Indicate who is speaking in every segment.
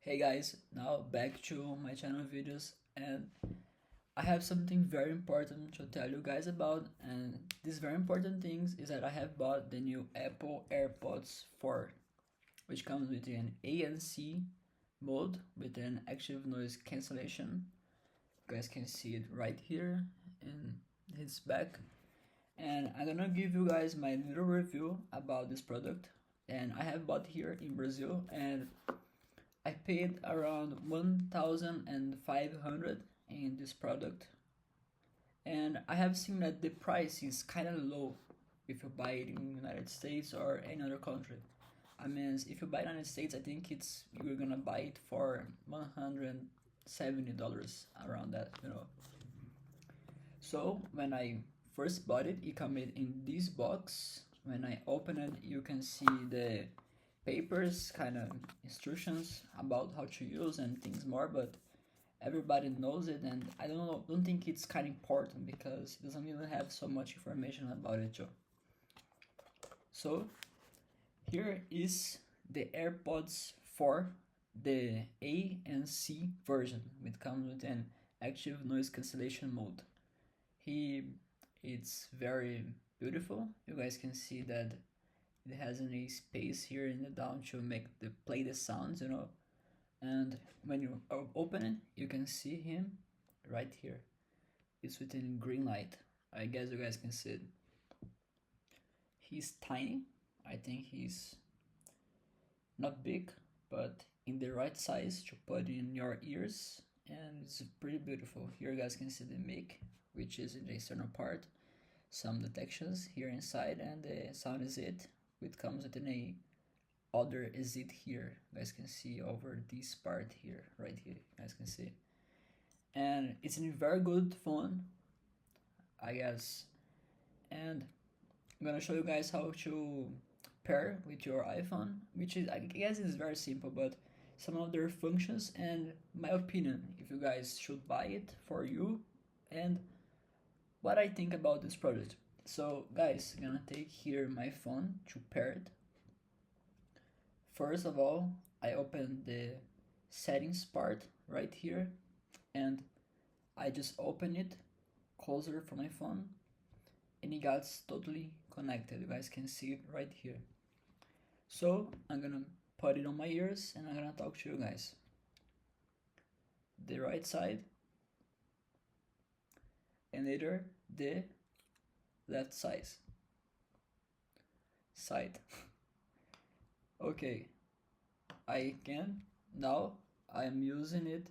Speaker 1: Hey guys, now back to my channel videos, and I have something very important to tell you guys about, and this very important thing is that I have bought the new Apple Airpods 4, which comes with an ANC mode with an active noise cancellation. You guys can see it right here in its back, and I'm gonna give you guys my little review about this product. And I have bought here in Brazil, and I paid around 1,500 in this product, and I have seen that the price is kind of low if you buy it in United States or any other country. I mean, if you buy it in United States, I think you're gonna buy it for $170 around that. So when I first bought it, it came in this box. When I open it, you can see the papers, kind of instructions about how to use and things more, but everybody knows it, and I don't think it's kind of important because it doesn't even have so much information about it too. So here is the AirPods 4, the ANC version, which comes with an active noise cancellation mode. It's very beautiful. You guys can see that it has any space here in the down to play the sounds. And when you open it, you can see him right here. It's within green light. I guess you guys can see it. He's tiny. I think he's not big, but in the right size to put in your ears, and it's pretty beautiful. Here you guys can see the mic, which is in the external part, some detections here inside, and the sound is it. It comes with an other exit here. You guys can see over this part here, right here. You guys can see, and it's a very good phone, I guess. And I'm gonna show you guys how to pair with your iPhone, which is, I guess, is very simple, but some of their functions and my opinion if you guys should buy it for you and what I think about this product. So guys, I'm gonna take here my phone to pair it. First of all, I open the settings part right here, and I just open it closer from my phone, and it got totally connected. You guys can see it right here. So I'm gonna put it on my ears and I'm gonna talk to you guys. The right side, and later the left side. Okay, now I'm using it.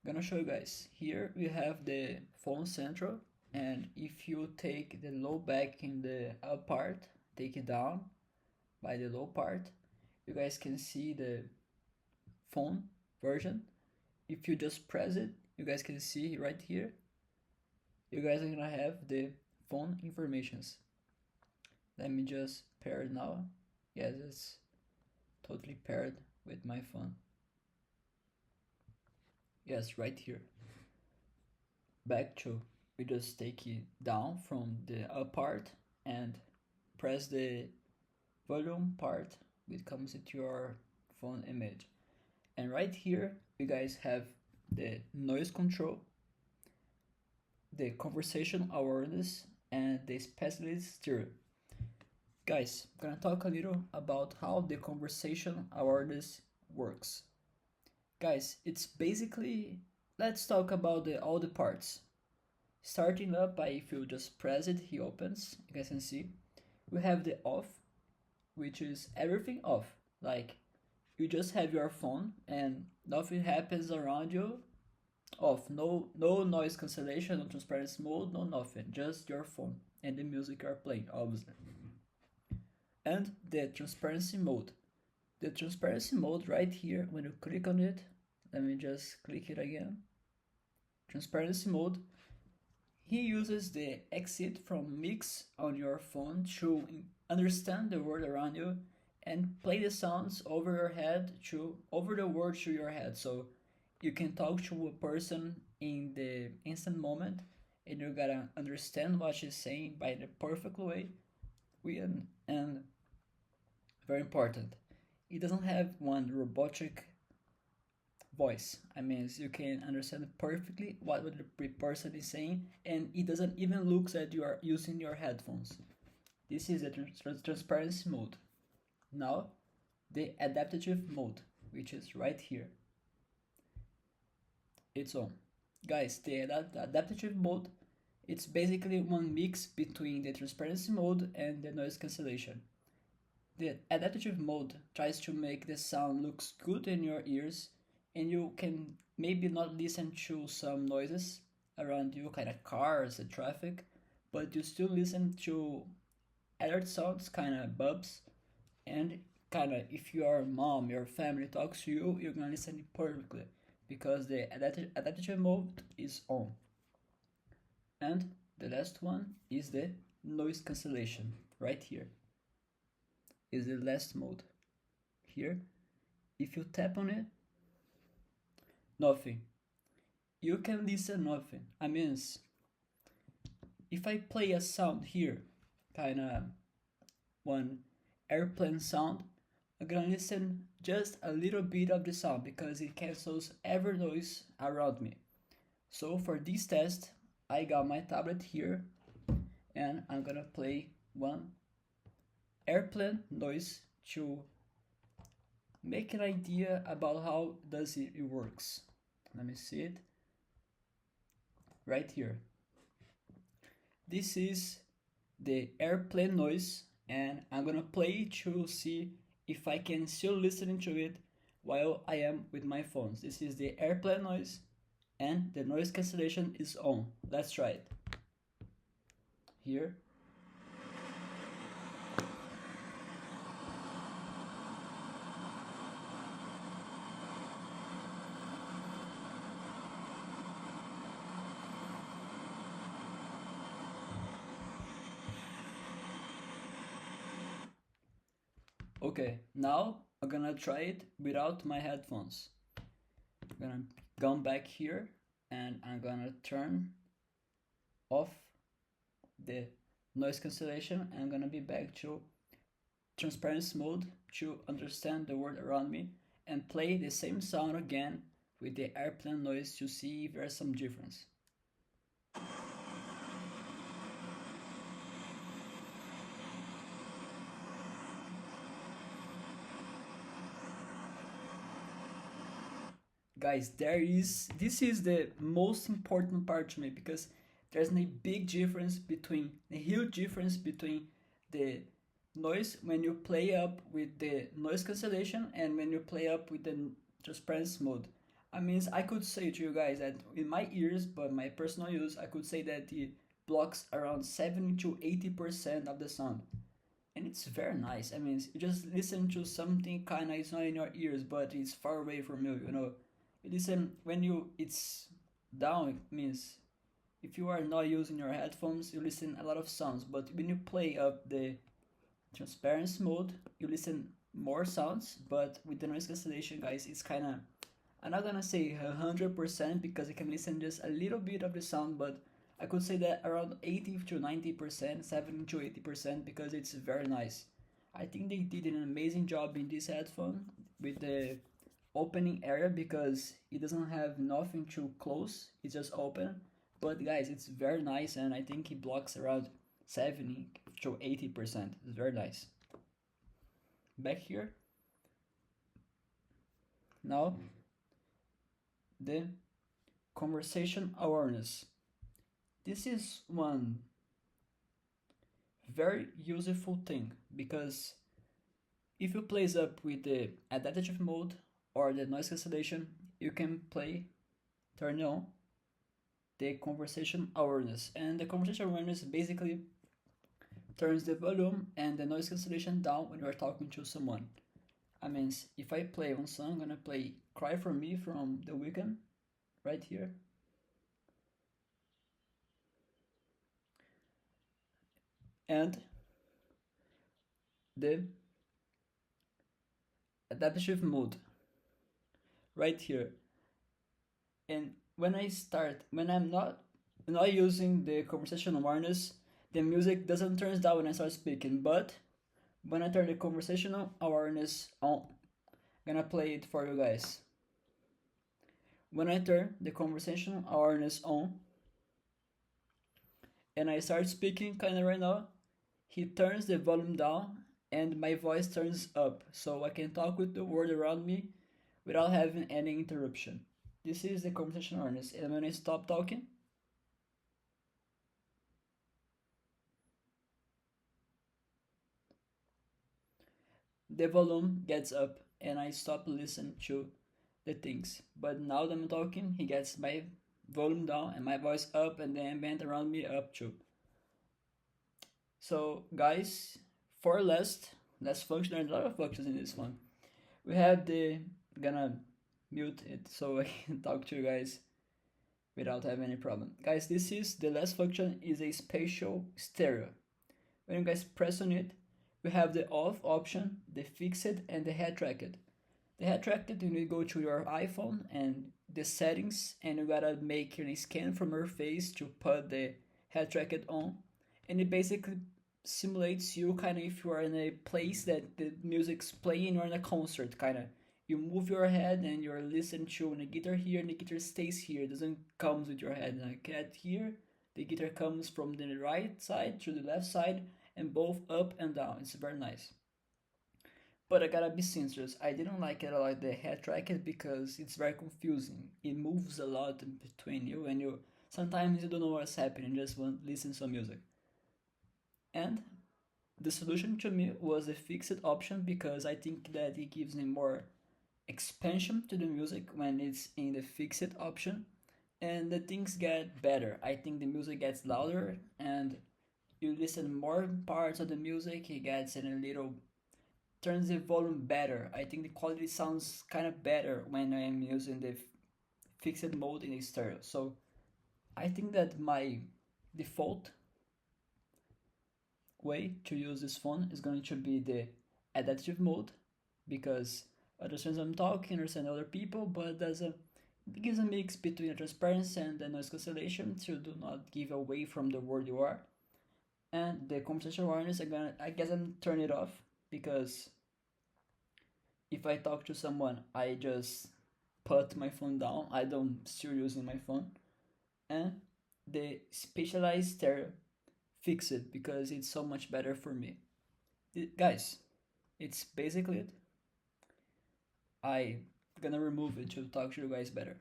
Speaker 1: Gonna show you guys. Here we have the phone central, and if you take the low back in the up part, take it down by the low part, you guys can see the phone version. If you just press it, you guys can see right here, you guys are gonna have the phone informations. Let me just pair it now. Yes, it's totally paired with my phone. Yes, right here. Back to, we just take it down from the up part and press the volume part which comes with your phone image. And right here you guys have the noise control, the conversation awareness, and the specialist stereo. Guys, I'm gonna talk a little about how the conversation awareness works. Guys, it's basically, let's talk about all the parts. Starting up by, if you just press it, he opens. You guys can see we have the off, which is everything off. Like, you just have your phone and nothing happens around you. Off. No noise cancellation, no transparency mode, no nothing. Just your phone and the music you're playing, obviously. And the transparency mode. The transparency mode right here, when you click on it, let me just click it again. Transparency mode, he uses the exit from mix on your phone to understand the world around you and play the sounds over your head, over the words to your head. So you can talk to a person in the instant moment and you gotta understand what she's saying by the perfect way. And very important, it doesn't have one robotic voice. I mean, you can understand perfectly what the person is saying, and it doesn't even look that you are using your headphones. This is the transparency mode. Now, the adaptive mode, which is right here. It's on. Guys, the adaptive mode, it's basically one mix between the transparency mode and the noise cancellation. The adaptive mode tries to make the sound looks good in your ears, and you can maybe not listen to some noises around you, kind of cars and traffic, but you still listen to other sounds, kind of bubs, and kind of if your mom, your family talks to you, you're gonna listen perfectly because the adaptive mode is on. And the last one is the noise cancellation right here. Is the last mode. Here, if you tap on it, nothing. You can listen nothing. I mean, if I play a sound here, kinda one airplane sound, I'm gonna listen just a little bit of the sound because it cancels every noise around me. So for this test, I got my tablet here and I'm gonna play one airplane noise to make an idea about how does it works. Let me see it right here. This is the airplane noise and I'm gonna play to see if I can still listen to it while I am with my phones. This is the airplane noise and the noise cancellation is on. Let's try it. Here. Okay, now I'm gonna try it without my headphones. I'm gonna come back here and I'm gonna turn off the noise cancellation and I'm gonna be back to transparency mode to understand the world around me and play the same sound again with the airplane noise to see if there's some difference. Guys, this is the most important part to me because there's a big difference between a huge difference between the noise when you play up with the noise cancellation and when you play up with the transparency mode. I mean, I could say to you guys that in my ears, but my personal use, I could say that it blocks around 70 to 80% of the sound, and it's very nice. I mean, you just listen to something kind of, it's not in your ears but it's far away from you, you know. You listen when you it's down, it means if you are not using your headphones you listen a lot of sounds, but when you play up the transparency mode you listen more sounds. But with the noise cancellation, guys, it's kind of, I'm not gonna say 100% because you can listen just a little bit of the sound, but I could say that around 80 to 90%, 70 to 80% because it's very nice. I think they did an amazing job in this headphone with the opening area because it doesn't have nothing to close, it's just open. But guys, it's very nice and I think it blocks around 70 to 80%. It's very nice. Back here. Now, the conversation awareness. This is one very useful thing because if you plays up with the adaptive mode or the noise cancellation, you can turn on the conversation awareness. And the conversation awareness basically turns the volume and the noise cancellation down when you are talking to someone. I mean, if I play one song, I'm gonna play Cry For Me from The Weeknd right here. And the adaptive mode right here. And when I'm not using the conversation awareness, the music doesn't turn down when I start speaking. But when I turn the conversational awareness on, I'm gonna play it for you guys. When I turn the conversation awareness on and I start speaking kind of right now, he turns the volume down and my voice turns up so I can talk with the world around me without having any interruption. This is the conversation awareness. And when I stop talking, the volume gets up and I stop listening to the things. But now that I'm talking, he gets my volume down and my voice up and the ambient around me up too. So guys, for last function, there's a lot of functions in this one. We have the gonna mute it so I can talk to you guys without having any problem. Guys, this is the last function is a spatial stereo. When you guys press on it, we have the off option, the fixed, and the head tracked. The head tracked, you need to go to your iPhone and the settings, and you gotta make a scan from your face to put the head tracked on, and it basically simulates you kind of if you are in a place that the music's playing or in a concert kind of. You move your head and you're listening to when the guitar here and the guitar stays here. It doesn't comes with your head. Like at here, the guitar comes from the right side to the left side and both up and down. It's very nice. But I gotta be serious. I didn't like it a lot the head tracket because it's very confusing. It moves a lot in between you and you sometimes you don't know what's happening, just want to listen to some music. And the solution to me was a fixed option because I think that it gives me more expansion to the music when it's in the fixed option and the things get better. I think the music gets louder and you listen more parts of the music, it gets in a little turns the volume better. I think the quality sounds kind of better when I am using the fixed mode in a stereo. So I think that my default way to use this phone is going to be the adaptive mode because it understands I'm talking, understand other people, but it gives a mix between the transparency and the noise cancellation to do not give away from the word you are. And the conversation awareness, I guess I'm turn it off because if I talk to someone, I just put my phone down. I don't still using my phone. And the specialized stereo fix it because it's so much better for me. Guys, it's basically it. I gonna remove it to talk to you guys better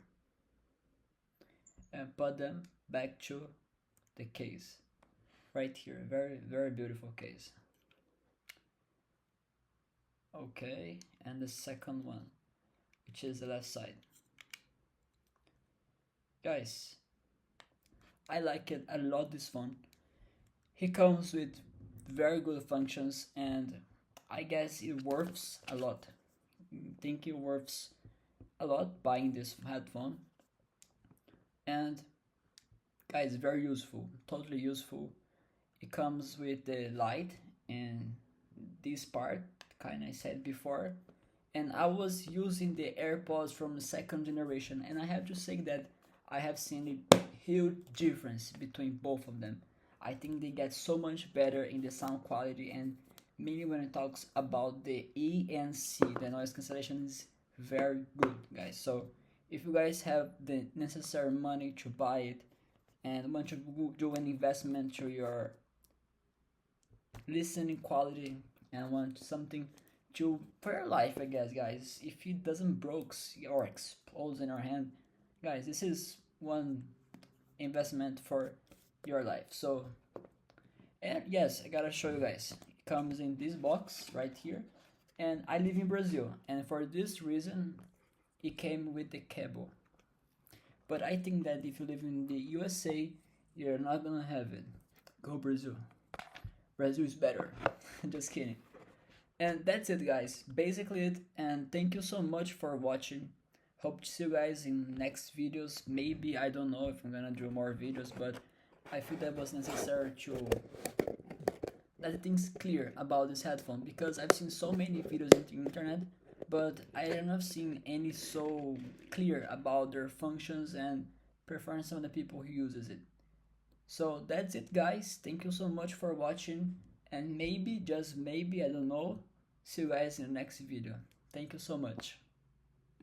Speaker 1: and put them back to the case right here. Very, very beautiful case. Okay, and the second one, which is the left side. Guys, I like it. I love this phone. He comes with very good functions and I guess it worths a lot. I think it worths a lot buying this headphone. And guys, very useful, totally useful. It comes with the light and this part, kind of said before. And I was using the AirPods from the second generation, and I have to say that I have seen a huge difference between both of them. I think they get so much better in the sound quality, and mainly when it talks about the ANC, the noise cancellation is very good, guys. So if you guys have the necessary money to buy it and want to do an investment to your listening quality and want something to for your life, I guess, guys, if it doesn't breaks or explodes in your hand, guys, this is one investment for your life. So, and yes, I gotta show you guys, it comes in this box right here, and I live in Brazil, and for this reason it came with the cable. But I think that if you live in the USA, you're not gonna have it. Go Brazil. Brazil is better. Just kidding. And that's it, guys. Basically it. And thank you so much for watching. Hope to see you guys in next videos. Maybe, I don't know if I'm gonna do more videos, but I feel that was necessary to let things clear about this headphone because I've seen so many videos on the internet, but I have not seen any so clear about their functions and preference of the people who uses it. So that's it, guys. Thank you so much for watching, and maybe, just maybe, I don't know, see you guys in the next video. Thank you so much.